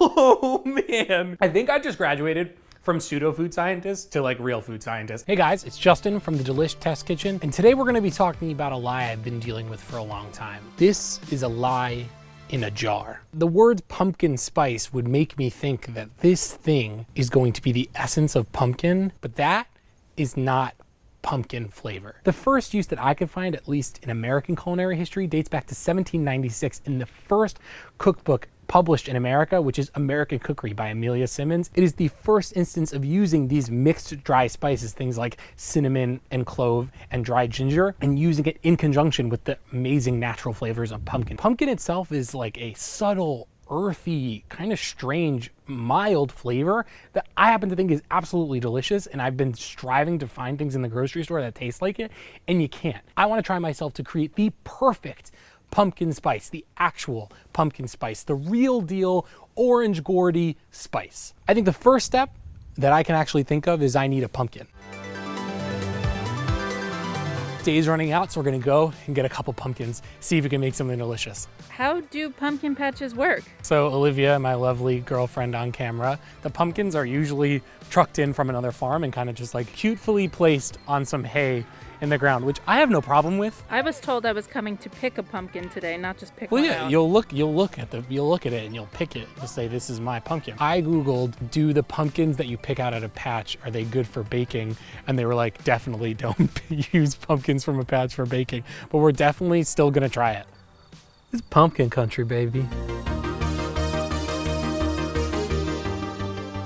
Oh man. I think I just graduated from pseudo food scientist to like real food scientist. Hey guys, it's Justin from the Delish Test Kitchen, and today we're gonna be talking about a lie I've been dealing with for a long time. This is a lie in a jar. The word pumpkin spice would make me think that this thing is going to be the essence of pumpkin, but that is not pumpkin flavor. The first use that I could find, at least in American culinary history, dates back to 1796 in the first cookbook published in America, which is American Cookery by Amelia Simmons. It is the first instance of using these mixed dry spices, things like cinnamon and clove and dried ginger, and using it in conjunction with the amazing natural flavors of pumpkin. Pumpkin itself is like a subtle, earthy, kind of strange, mild flavor that I happen to think is absolutely delicious, and I've been striving to find things in the grocery store that taste like it, and you can't. I want to try myself to create the perfect pumpkin spice, the actual pumpkin spice, the real deal orange gourdy spice. I think the first step that I can actually think of is I need a pumpkin. Day's running out, so we're gonna go and get a couple pumpkins, see if we can make something delicious. How do pumpkin patches work? So Olivia, my lovely girlfriend on camera, the pumpkins are usually trucked in from another farm and kind of just like cutely placed on some hay in the ground, which I have no problem with. I was told I was coming to pick a pumpkin today, not just pick Well, one yeah, out. you'll look at it and you'll pick it. You'll say, "This is my pumpkin." I googled, do the pumpkins that you pick out at a patch, are they good for baking? And they were like, definitely don't use pumpkins from a patch for baking. But we're definitely still gonna try it. It's pumpkin country, baby.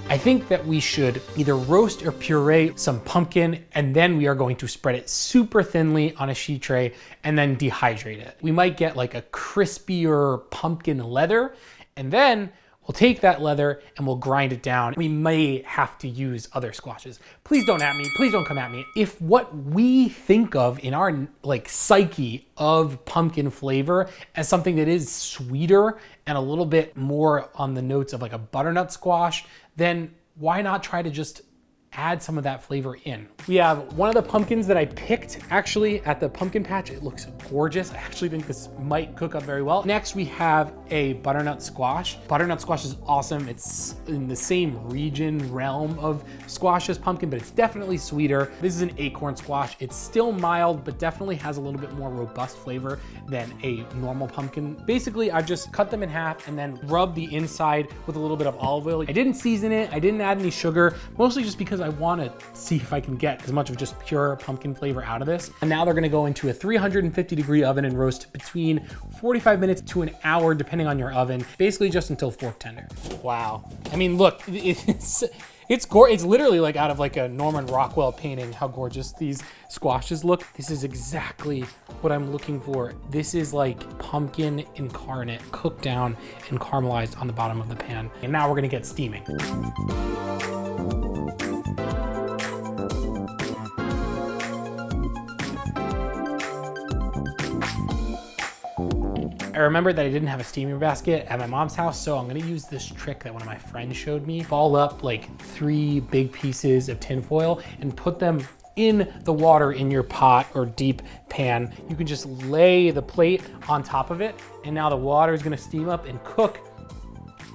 I think that we should either roast or puree some pumpkin, and then we are going to spread it super thinly on a sheet tray and then dehydrate it. We might get like a crispier pumpkin leather, and then we'll take that leather and we'll grind it down. We may have to use other squashes. Please don't at me, please don't come at me. If what we think of in our like psyche of pumpkin flavor as something that is sweeter and a little bit more on the notes of like a butternut squash, then why not try to just add some of that flavor in? We have one of the pumpkins that I picked actually at the pumpkin patch. It looks gorgeous. I actually think this might cook up very well. Next, we have a butternut squash. Butternut squash is awesome. It's in the same region, realm of squash as pumpkin, but it's definitely sweeter. This is an acorn squash. It's still mild, but definitely has a little bit more robust flavor than a normal pumpkin. Basically, I've just cut them in half and then rubbed the inside with a little bit of olive oil. I didn't season it. I didn't add any sugar, mostly just because I want to see if I can get as much of just pure pumpkin flavor out of this. And now they're going to go into a 350-degree oven and roast between 45 minutes to an hour, depending on your oven, basically just until fork tender. Wow. I mean, look, it's literally like out of like a Norman Rockwell painting, how gorgeous these squashes look. This is exactly what I'm looking for. This is like pumpkin incarnate, cooked down and caramelized on the bottom of the pan. And now we're going to get steaming. I remembered that I didn't have a steamer basket at my mom's house, so I'm gonna use this trick that one of my friends showed me. Ball up like 3 big pieces of tin foil and put them in the water in your pot or deep pan. You can just lay the plate on top of it, and now the water is gonna steam up and cook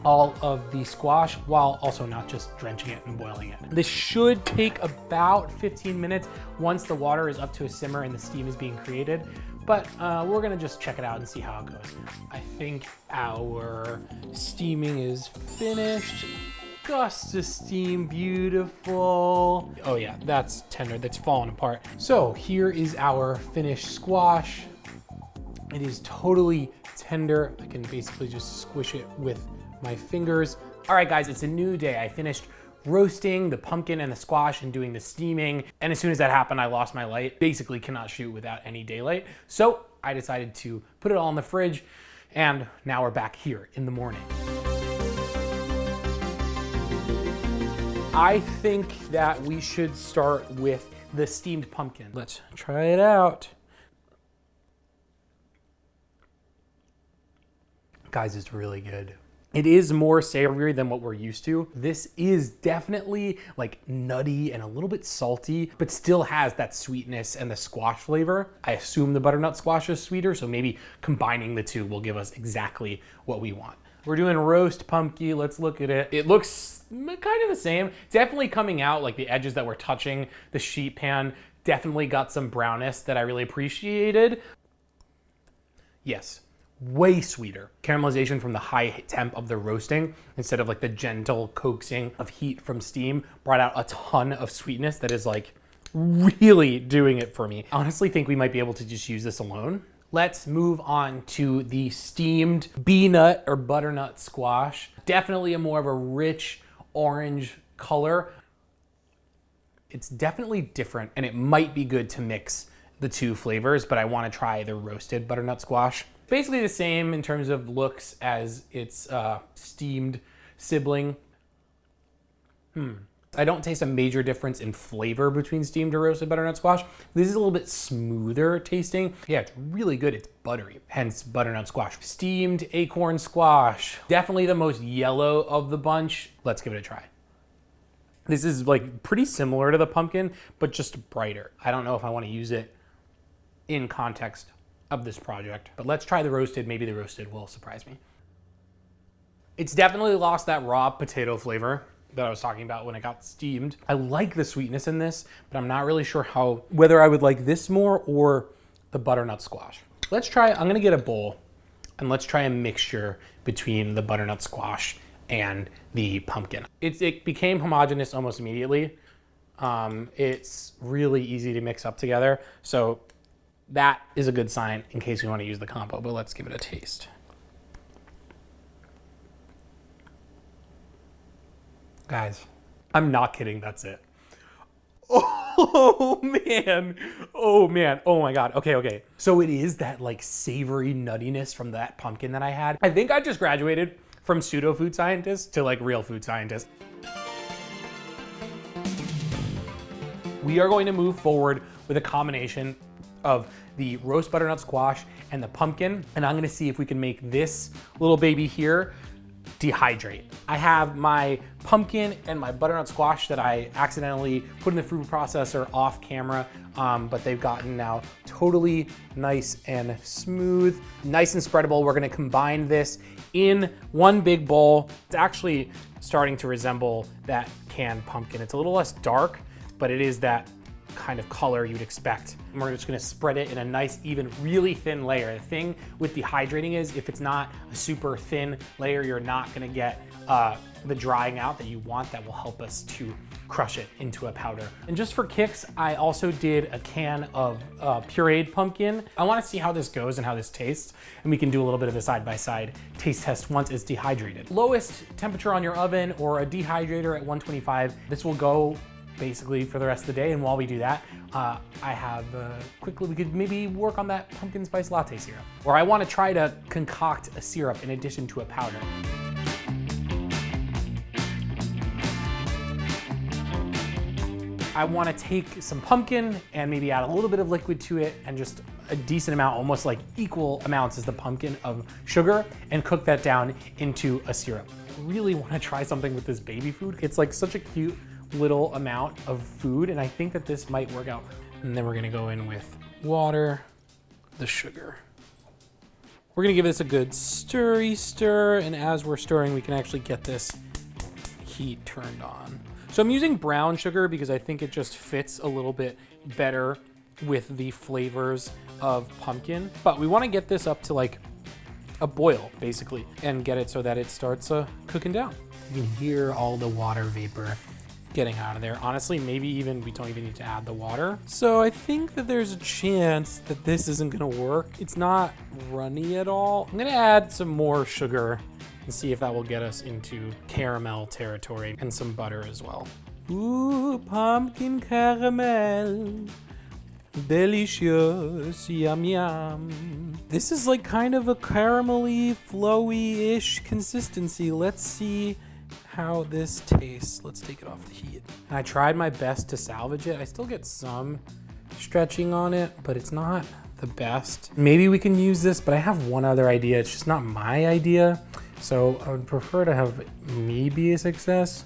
all of the squash while also not just drenching it and boiling it. This should take about 15 minutes once the water is up to a simmer and the steam is being created. But we're gonna just check it out and see how it goes. I think our steaming is finished. Gusts of steam, beautiful. Oh yeah, that's tender, that's falling apart. So here is our finished squash. It is totally tender. I can basically just squish it with my fingers. All right guys, it's a new day. I finished roasting the pumpkin and the squash and doing the steaming. And as soon as that happened, I lost my light. Basically cannot shoot without any daylight. So I decided to put it all in the fridge, and now we're back here in the morning. I think that we should start with the steamed pumpkin. Let's try it out. Guys, it's really good. It is more savory than what we're used to. This is definitely like nutty and a little bit salty, but still has that sweetness and the squash flavor. I assume the butternut squash is sweeter, so maybe combining the two will give us exactly what we want. We're doing roast pumpkin. Let's look at it. It looks kind of the same. It's definitely coming out, like the edges that were touching the sheet pan definitely got some brownness that I really appreciated. Yes, way sweeter. Caramelization from the high temp of the roasting instead of like the gentle coaxing of heat from steam brought out a ton of sweetness that is like really doing it for me. I honestly think we might be able to just use this alone. Let's move on to the steamed bee nut or butternut squash. Definitely a more of a rich orange color. It's definitely different and it might be good to mix the two flavors, but I want to try the roasted butternut squash. Basically the same in terms of looks as its steamed sibling. I don't taste a major difference in flavor between steamed or roasted butternut squash. This is a little bit smoother tasting. Yeah, it's really good. It's buttery, hence butternut squash. Steamed acorn squash. Definitely the most yellow of the bunch. Let's give it a try. This is like pretty similar to the pumpkin, but just brighter. I don't know if I want to use it in context of this project, but let's try the roasted. Maybe the roasted will surprise me. It's definitely lost that raw potato flavor that I was talking about when it got steamed. I like the sweetness in this, but I'm not really sure whether I would like this more or the butternut squash. Let's try, I'm gonna get a bowl and let's try a mixture between the butternut squash and the pumpkin. It became homogeneous almost immediately. It's really easy to mix up together. So that is a good sign in case we want to use the combo, but let's give it a taste. Guys, I'm not kidding, that's it. Oh man, oh man, oh my God, okay. So it is that like savory nuttiness from that pumpkin that I had. I think I just graduated from pseudo food scientist to like real food scientist. We are going to move forward with a combination of the roast butternut squash and the pumpkin, and I'm gonna see if we can make this little baby here dehydrate. I have my pumpkin and my butternut squash that I accidentally put in the food processor off camera, but they've gotten now totally nice and smooth, nice and spreadable. We're gonna combine this in one big bowl. It's actually starting to resemble that canned pumpkin. It's a little less dark, but it is that kind of color you'd expect. And we're just gonna spread it in a nice, even, really thin layer. The thing with dehydrating is if it's not a super thin layer, you're not gonna get the drying out that you want that will help us to crush it into a powder. And just for kicks, I also did a can of pureed pumpkin. I wanna see how this goes and how this tastes, and we can do a little bit of a side-by-side taste test once it's dehydrated. Lowest temperature on your oven or a dehydrator at 125. This will go basically for the rest of the day, and while we do that, I have quickly, we could maybe work on that pumpkin spice latte syrup. Or I wanna try to concoct a syrup in addition to a powder. I wanna take some pumpkin and maybe add a little bit of liquid to it and just a decent amount, almost like equal amounts as the pumpkin of sugar, and cook that down into a syrup. I really wanna try something with this baby food. It's like such a cute little amount of food, and I think that this might work out. And then we're gonna go in with water, the sugar. We're gonna give this a good stirry stir, and as we're stirring, we can actually get this heat turned on. So I'm using brown sugar because I think it just fits a little bit better with the flavors of pumpkin. But we wanna get this up to like a boil, basically, and get it so that it starts cooking down. You can hear all the water vapor getting out of there. Honestly, maybe even we don't even need to add the water. So I think that there's a chance that this isn't gonna work. It's not runny at all. I'm gonna add some more sugar and see if that will get us into caramel territory, and some butter as well. Ooh, pumpkin caramel. Delicious, yum yum. This is like kind of a caramelly, flowy-ish consistency. Let's see how this tastes. Let's take it off the heat. And I tried my best to salvage it. I still get some stretching on it, but it's not the best. Maybe we can use this, but I have one other idea. It's just not my idea. So I would prefer to have me be a success.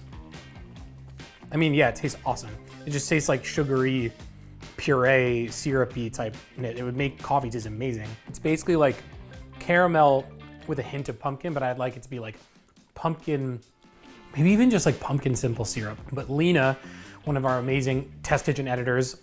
I mean, yeah, it tastes awesome. It just tastes like sugary, puree, syrupy type. It would make coffee taste amazing. It's basically like caramel with a hint of pumpkin, but I'd like it to be like pumpkin, maybe even just like pumpkin simple syrup. But Lena, one of our amazing test kitchen editors,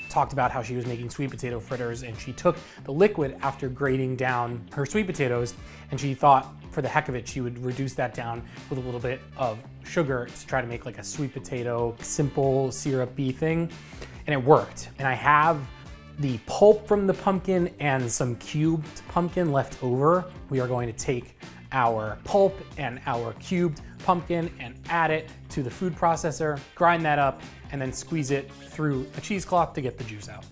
talked about how she was making sweet potato fritters, and she took the liquid after grating down her sweet potatoes, and she thought for the heck of it she would reduce that down with a little bit of sugar to try to make like a sweet potato simple syrupy thing, and it worked. And I have the pulp from the pumpkin and some cubed pumpkin left over. We are going to take our pulp and our cubed pumpkin and add it to the food processor, grind that up, and then squeeze it through a cheesecloth to get the juice out.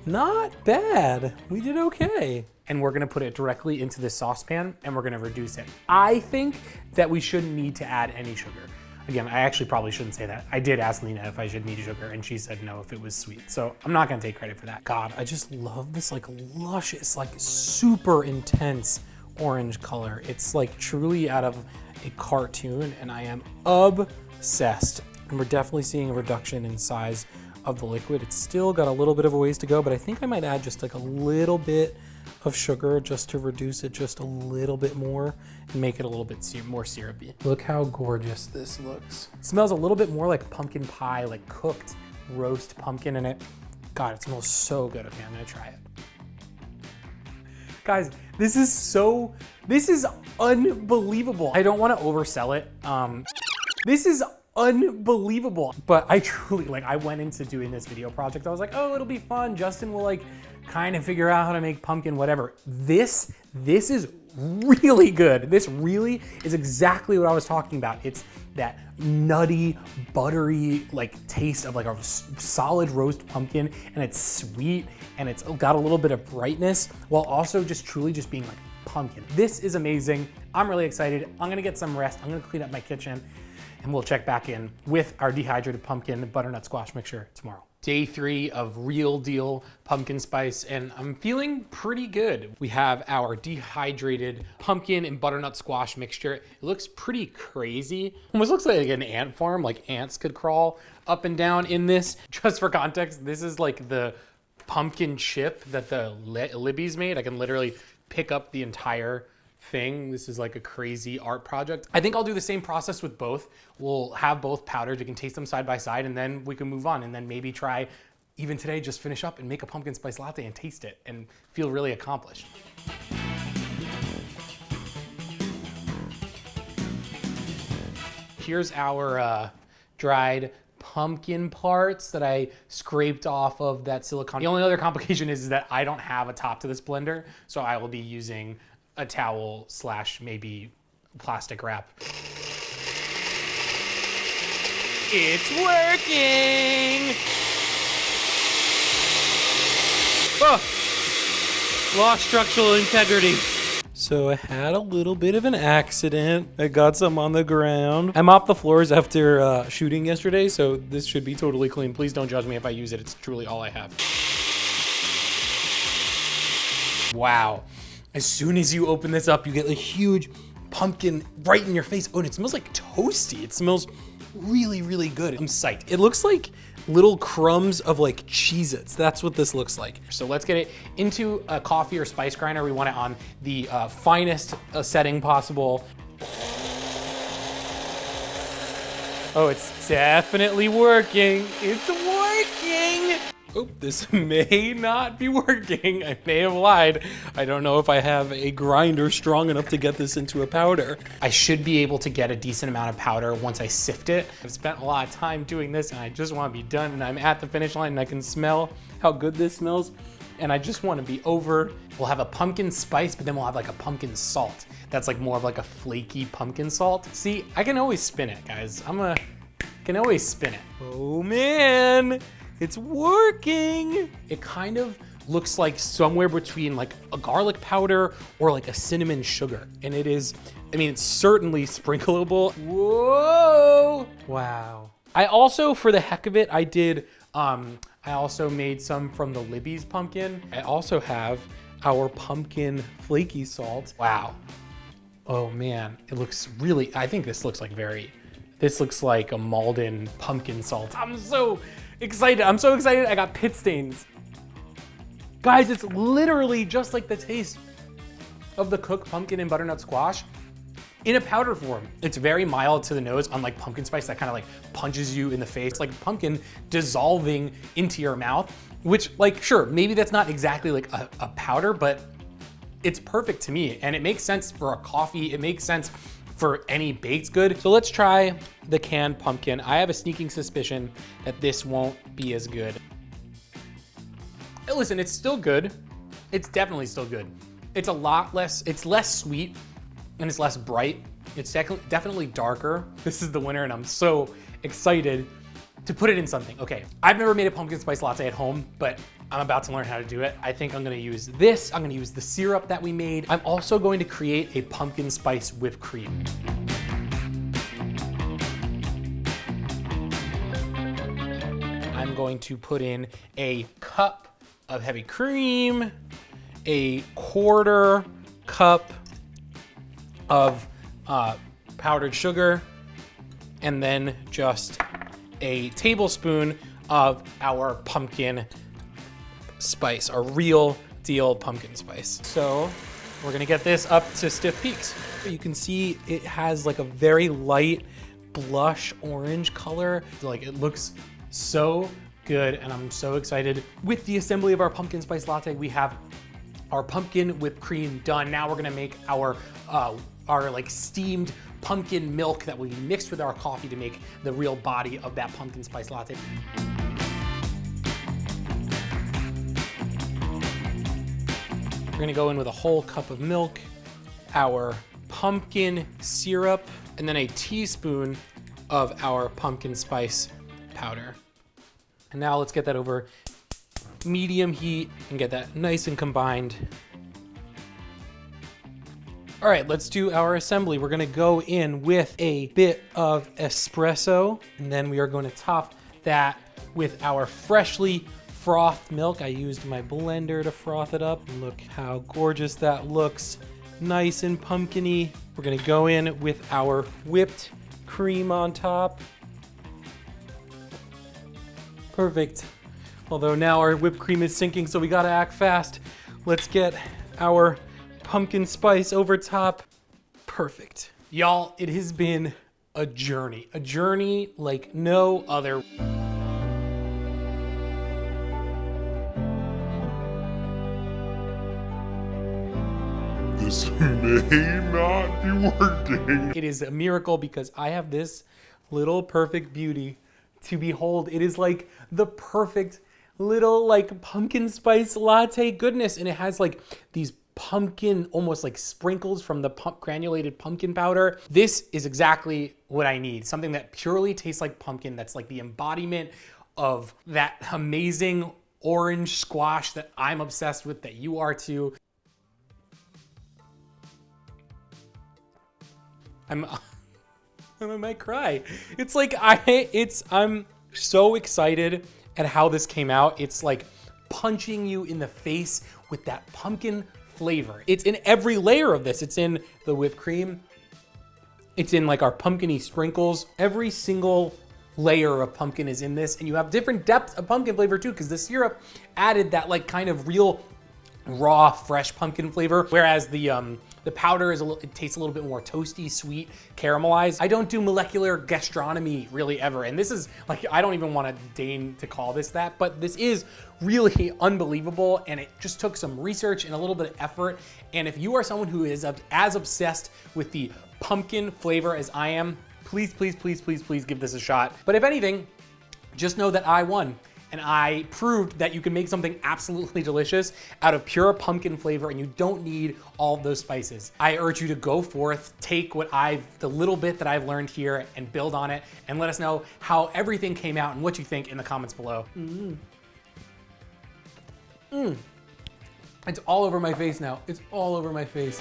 Not bad, we did okay. And we're gonna put it directly into the saucepan and we're gonna reduce it. I think that we shouldn't need to add any sugar. Again, I actually probably shouldn't say that. I did ask Lena if I should need sugar and she said no if it was sweet. So I'm not gonna take credit for that. God, I just love this like luscious, like super intense orange color. It's like truly out of a cartoon and I am obsessed. And we're definitely seeing a reduction in size of the liquid. It's still got a little bit of a ways to go, but I think I might add just like a little bit of sugar just to reduce it just a little bit more and make it a little bit more syrupy. Look how gorgeous this looks. It smells a little bit more like pumpkin pie, like cooked roast pumpkin in it. God, it smells so good. Okay, I'm gonna try it. Guys, this is unbelievable. I don't wanna oversell it. This is unbelievable. But I truly, like, I went into doing this video project. I was like, oh, it'll be fun. Justin will like kind of figure out how to make pumpkin, whatever. This is really good. This really is exactly what I was talking about. It's that nutty, buttery, like taste of like a solid roast pumpkin, and it's sweet and it's got a little bit of brightness while also just truly just being like pumpkin. This is amazing. I'm really excited. I'm gonna get some rest. I'm gonna clean up my kitchen and we'll check back in with our dehydrated pumpkin butternut squash mixture tomorrow. Day 3 of real deal pumpkin spice, and I'm feeling pretty good. We have our dehydrated pumpkin and butternut squash mixture. It looks pretty crazy. Almost looks like an ant farm, like ants could crawl up and down in this. Just for context, this is like the pumpkin chip that the Libby's made. I can literally pick up the entire thing. This is like a crazy art project. I think I'll do the same process with both. We'll have both powdered. We can taste them side by side and then we can move on and then maybe try even today, just finish up and make a pumpkin spice latte and taste it and feel really accomplished. Here's our dried pumpkin parts that I scraped off of that silicone. The only other complication is that I don't have a top to this blender, so I will be using a towel / maybe plastic wrap. It's working! Oh! Lost structural integrity. So I had a little bit of an accident. I got some on the ground. I mopped the floors after shooting yesterday, so this should be totally clean. Please don't judge me if I use it. It's truly all I have. Wow. As soon as you open this up, you get a huge pumpkin right in your face. Oh, and it smells like toasty. It smells really, really good. I'm psyched. It looks like little crumbs of like Cheez-Its. That's what this looks like. So let's get it into a coffee or spice grinder. We want it on the finest setting possible. Oh, it's definitely working. It's working. Oh, this may not be working. I may have lied. I don't know if I have a grinder strong enough to get this into a powder. I should be able to get a decent amount of powder once I sift it. I've spent a lot of time doing this and I just want to be done, and I'm at the finish line and I can smell how good this smells and I just want to be over. We'll have a pumpkin spice, but then we'll have like a pumpkin salt. That's like more of like a flaky pumpkin salt. See, I can always spin it, guys. Can always spin it. Oh man. It's working. It kind of looks like somewhere between like a garlic powder or like a cinnamon sugar. And it is, I mean, it's certainly sprinkleable. Whoa, wow. I also, for the heck of it, I also made some from the Libby's pumpkin. I also have our pumpkin flaky salt. Wow. Oh man, it looks really, I think this looks like this looks like a Malden pumpkin salt. I'm so excited. I got pit stains. Guys, it's literally just like the taste of the cooked pumpkin and butternut squash in a powder form. It's very mild to the nose, unlike pumpkin spice that kind of like punches you in the face. It's like pumpkin dissolving into your mouth, which like, sure, maybe that's not exactly like a powder, but it's perfect to me. And it makes sense for a coffee. It makes sense for any baked good. So let's try the canned pumpkin. I have a sneaking suspicion that this won't be as good. Hey, listen, it's still good. It's definitely still good. It's a lot less, it's less sweet and it's less bright. It's definitely darker. This is the winner and I'm so excited to put it in something. Okay, I've never made a pumpkin spice latte at home, but I'm about to learn how to do it. I think I'm gonna use this. I'm gonna use the syrup that we made. I'm also going to create a pumpkin spice whipped cream. I'm going to put in a cup of heavy cream, a 1/4 cup of powdered sugar, and then just a tablespoon of our pumpkin spice, our real deal pumpkin spice. So we're gonna get this up to stiff peaks. You can see it has like a very light blush orange color. Like it looks so good and I'm so excited. With the assembly of our pumpkin spice latte, we have our pumpkin whipped cream done. Now we're gonna make our like steamed pumpkin milk that will be mixed with our coffee to make the real body of that pumpkin spice latte. We're gonna go in with a whole cup of milk, our pumpkin syrup, and then a teaspoon of our pumpkin spice powder. And now let's get that over medium heat and get that nice and combined. All right, let's do our assembly. We're gonna go in with a bit of espresso, and then we are going to top that with our freshly frothed milk. I used my blender to froth it up. Look how gorgeous that looks. Nice and pumpkin-y. We're gonna go in with our whipped cream on top. Perfect. Although now our whipped cream is sinking, so we gotta act fast. Let's get our pumpkin spice over top. Perfect. Y'all, it has been a journey like no other. This may not be working. It is a miracle because I have this little perfect beauty to behold. It is like the perfect little like pumpkin spice latte goodness, and it has like these pumpkin, almost like sprinkles from the granulated pumpkin powder. This is exactly what I need. Something that purely tastes like pumpkin, that's like the embodiment of that amazing orange squash that I'm obsessed with, that you are too. I might cry. It's like I'm so excited at how this came out. It's like punching you in the face with that pumpkin flavor. It's in every layer of this. It's in the whipped cream. It's in like our pumpkin-y sprinkles. Every single layer of pumpkin is in this, and you have different depths of pumpkin flavor too, because the syrup added that like kind of real raw, fresh pumpkin flavor, whereas the powder is it tastes a little bit more toasty, sweet, caramelized. I don't do molecular gastronomy really ever, and this is like, I don't even want to deign to call this that, but this is really unbelievable, and it just took some research and a little bit of effort. And if you are someone who is as obsessed with the pumpkin flavor as I am, please, please, please, please, please give this a shot. But if anything, just know that I won. And I proved that you can make something absolutely delicious out of pure pumpkin flavor, and you don't need all of those spices. I urge you to go forth, take the little bit that I've learned here and build on it, and let us know how everything came out and what you think in the comments below. It's all over my face now. It's all over my face.